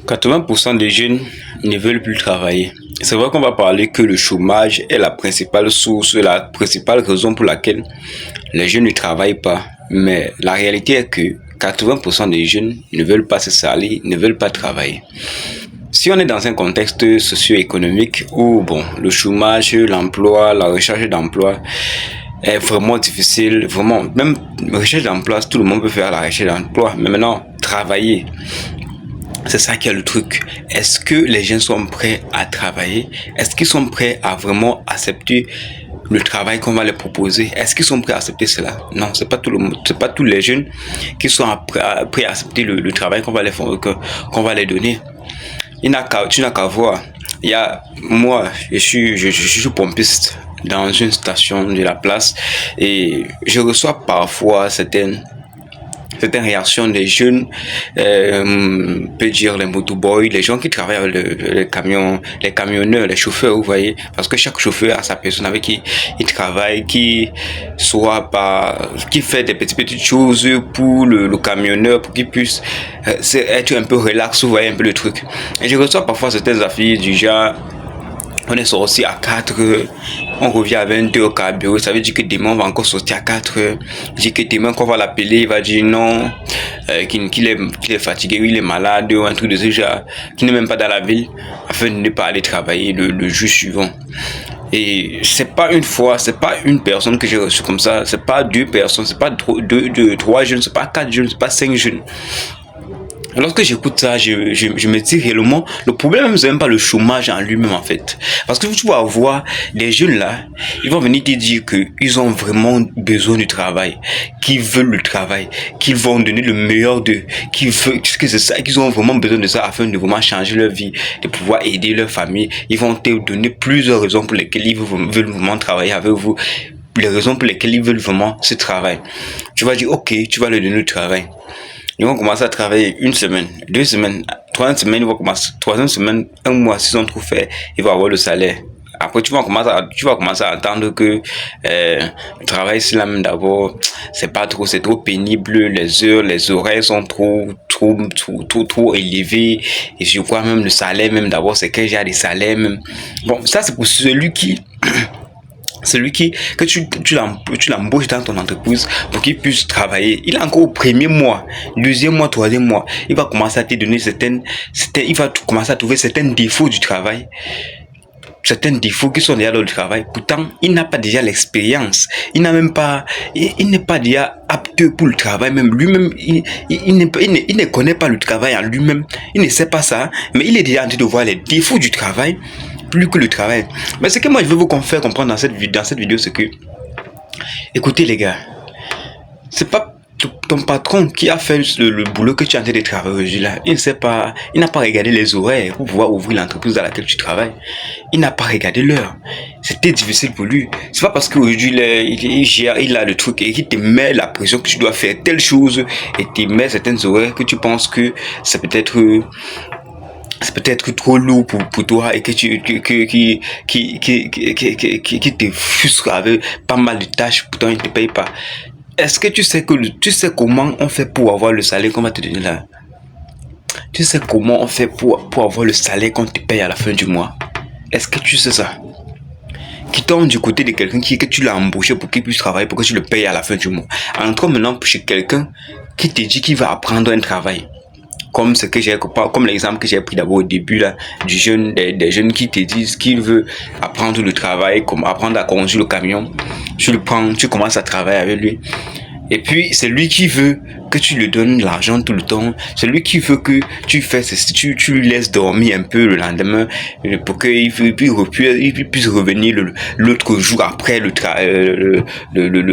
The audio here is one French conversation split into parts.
80% des jeunes ne veulent plus travailler. C'est vrai qu'on va parler que le chômage est la principale source, la principale raison pour laquelle les jeunes ne travaillent pas. Mais la réalité est que 80% des jeunes ne veulent pas se salir, ne veulent pas travailler. Si on est dans un contexte socio-économique où le chômage, l'emploi, la recherche d'emploi est vraiment difficile, vraiment, même recherche d'emploi, tout le monde peut faire la recherche d'emploi, mais maintenant, travailler. C'est ça qui est le truc. Est-ce que les gens sont prêts à travailler? Est-ce qu'ils sont prêts à vraiment accepter le travail qu'on va leur proposer? Est-ce qu'ils sont prêts à accepter cela? Non, c'est pas tout le monde, c'est pas tous les jeunes qui sont prêts à accepter le travail qu'on va les donner. Tu n'as qu'à voir. Moi, je suis pompiste dans une station de la place et je reçois parfois certaines réactions des jeunes, peut dire les motoboys, les gens qui travaillent avec les camions, les camionneurs, les chauffeurs, vous voyez, parce que chaque chauffeur a sa personne avec qui il travaille, qui fait des petites choses pour le camionneur, pour qu'il puisse être un peu relax, vous voyez un peu le truc. Et je reçois parfois certaines affaires du genre, on est sorti à 4 heures, on revient à 22 heures au bureau, ça veut dire que demain on va encore sortir à 4 heures. Il dit que demain qu'on va l'appeler, il va dire non, qu'il est fatigué, il est malade ou un truc de ce genre, qu'il n'est même pas dans la ville, afin de ne pas aller travailler le jour suivant. Et c'est pas une fois, c'est pas une personne que j'ai reçue comme ça, c'est pas deux personnes, c'est pas trois jeunes, c'est pas 4 jeunes, c'est pas 5 jeunes. Lorsque j'écoute ça, je me dis réellement, le problème c'est même pas le chômage en lui-même en fait. Parce que tu vas avoir des jeunes là, ils vont venir te dire qu'ils ont vraiment besoin du travail, qu'ils veulent le travail, qu'ils vont donner le meilleur d'eux, que c'est ça, qu'ils ont vraiment besoin de ça afin de vraiment changer leur vie, de pouvoir aider leur famille. Ils vont te donner plusieurs raisons pour lesquelles ils veulent vraiment travailler avec vous, les raisons pour lesquelles ils veulent vraiment ce travail. Tu vas dire, ok, tu vas leur donner le travail. Ils vont commencer à travailler 1 semaine, 2 semaines, 3 semaines, ils vont commencer, 3e semaine, 1 mois, s'ils ont trop fait, ils vont avoir le salaire. Après, tu vas commencer à entendre que le travail, c'est là même d'abord, c'est trop pénible, les heures, les horaires sont trop élevés. Et je crois même le salaire, même d'abord, c'est que j'ai des salaires même. Bon, ça, c'est pour celui que tu l'embauches dans ton entreprise pour qu'il puisse travailler. Il est encore au premier mois, 2e mois, 3e mois. Il va commencer à te donner il va commencer à trouver certains défauts du travail. Certains défauts qui sont déjà dans le travail. Pourtant, il n'a pas déjà l'expérience. Il n'est pas déjà apte pour le travail. Même lui-même, il ne connaît pas le travail en lui-même. Il ne sait pas ça. Mais il est déjà en train de voir les défauts du travail plus que le travail. Mais ce que moi je veux vous faire comprendre dans cette vidéo, c'est que, écoutez les gars, c'est pas ton patron qui a fait le boulot que tu es en train de travailler aujourd'hui là. Il n'a pas regardé les horaires pour pouvoir ouvrir l'entreprise dans laquelle tu travailles. Il n'a pas regardé l'heure. C'était difficile pour lui. C'est pas parce qu'aujourd'hui il a le truc et qu'il te met la pression que tu dois faire telle chose et te met certaines horaires que tu penses que c'est peut-être trop lourd pour toi et que qui te frustre avec pas mal de tâches, pourtant il ne te paye pas. Est-ce que tu sais comment on fait pour avoir le salaire qu'on va te donner là? Tu sais comment on fait pour avoir le salaire qu'on te paye à la fin du mois? Est-ce que tu sais ça? Qui tombe du côté de quelqu'un que tu l'as embauché pour qu'il puisse travailler, pour que tu le payes à la fin du mois. Entre maintenant chez quelqu'un qui te dit qu'il va apprendre un travail. Comme l'exemple que j'ai pris d'abord au début là, des jeunes qui te disent qu'ils veulent apprendre le travail, comme apprendre à conduire le camion. Tu le prends, tu commences à travailler avec lui. Et puis, c'est lui qui veut que tu lui donnes l'argent tout le temps. C'est lui qui veut que tu lui laisses dormir un peu le lendemain pour qu'il puisse revenir l'autre jour après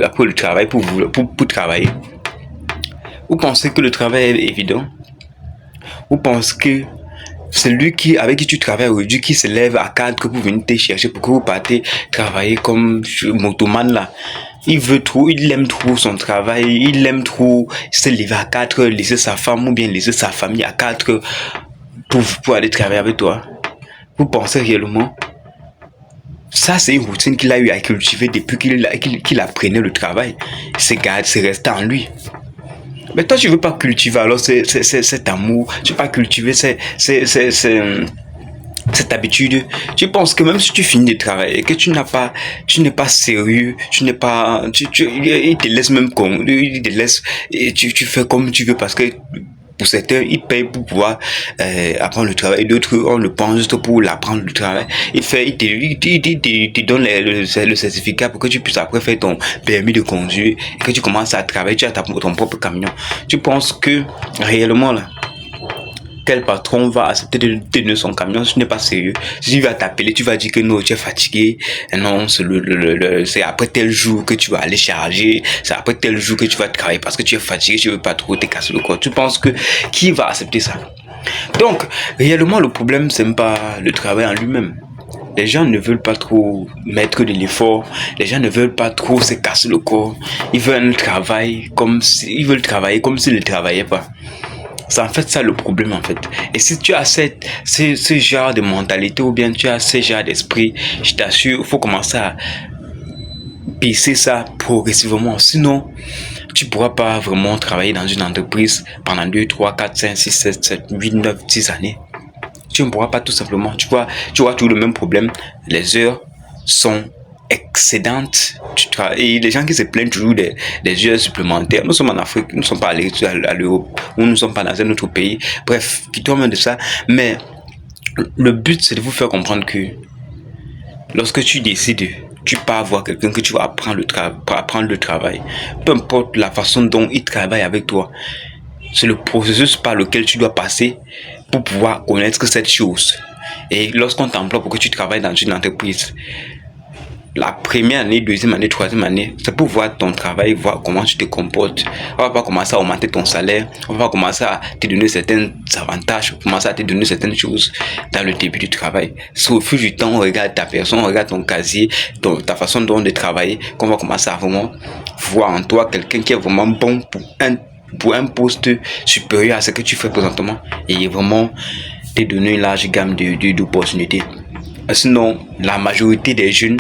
après le travail pour travailler. Vous pensez que le travail est évident? Vous pensez que c'est lui avec qui tu travailles aujourd'hui qui se lève à 4 pour venir te chercher pour que vous partez travailler comme motoman là? Il aime trop son travail, il aime trop se lever à 4 heures, laisser sa femme ou bien laisser sa famille à 4 heures pour aller travailler avec toi. Vous pensez réellement? Ça, c'est une routine qu'il a eu à cultiver depuis qu'il apprenait le travail. C'est resté en lui. Mais toi, tu veux pas cultiver alors cet amour, tu veux pas cultiver cette habitude. Tu penses que même si tu finis de travailler, que tu n'es pas sérieux, tu n'es pas, il te laisse même comme, il te laisse, et tu fais comme tu veux parce que pour certains, ils payent pour pouvoir apprendre le travail. D'autres, on le prend juste pour l'apprendre le travail. Il te donne le certificat pour que tu puisses après faire ton permis de conduire et que tu commences à travailler, tu as ton propre camion. Tu penses que réellement là, quel patron va accepter de te donner son camion si tu n'es pas sérieux? Si tu vas t'appeler, tu vas dire que non, tu es fatigué. Non, c'est après tel jour que tu vas aller charger. C'est après tel jour que tu vas travailler parce que tu es fatigué, tu ne veux pas trop te casser le corps. Tu penses que qui va accepter ça? Donc, réellement, le problème, c'est même pas le travail en lui-même. Les gens ne veulent pas trop mettre de l'effort. Les gens ne veulent pas trop se casser le corps. Ils veulent travailler comme s'ils ne travaillaient pas. C'est en fait ça le problème en fait. Et si tu as ce genre de mentalité ou bien tu as ce genre d'esprit, je t'assure, il faut commencer à baisser ça progressivement. Sinon, tu ne pourras pas vraiment travailler dans une entreprise pendant 2, 3, 4, 5, 6, 7, 7, 8, 9, 10 années. Tu ne pourras pas tout simplement. Tu vois tout le même problème. Les heures sont excédentes. Et les gens qui se plaignent toujours des heures supplémentaires. Nous sommes en Afrique, nous ne sommes pas allés à l'Europe, ou nous ne sommes pas dans un autre pays. Bref, quittons de ça. Mais le but, c'est de vous faire comprendre que lorsque tu décides, tu pars voir quelqu'un que tu vas apprendre le travail. Peu importe la façon dont il travaille avec toi. C'est le processus par lequel tu dois passer pour pouvoir connaître cette chose. Et lorsqu'on t'emploie pour que tu travailles dans une entreprise, la première année, deuxième année, troisième année, c'est pour voir ton travail, voir comment tu te comportes. On va pas commencer à augmenter ton salaire, on va pas commencer à te donner certains avantages, commencer à te donner certaines choses dans le début du travail. C'est au fil du temps, on regarde ta personne, on regarde ton casier, ta façon dont de travailler, qu'on va commencer à vraiment voir en toi quelqu'un qui est vraiment bon pour un poste supérieur à ce que tu fais présentement et vraiment te donner une large gamme d'opportunités. Sinon, la majorité des jeunes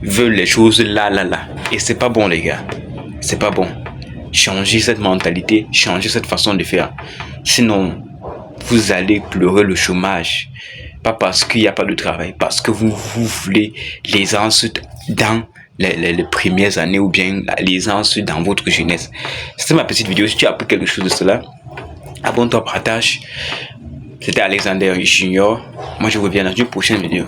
veulent les choses là. Et c'est pas bon, les gars. C'est pas bon. Changez cette mentalité, changez cette façon de faire. Sinon, vous allez pleurer le chômage. Pas parce qu'il n'y a pas de travail, parce que vous voulez l'aisance dans les premières années ou bien l'aisance dans votre jeunesse. C'était ma petite vidéo. Si tu as appris quelque chose de cela, abonne-toi, partage. C'était Alexander Junior. Moi, je reviens dans une prochaine vidéo.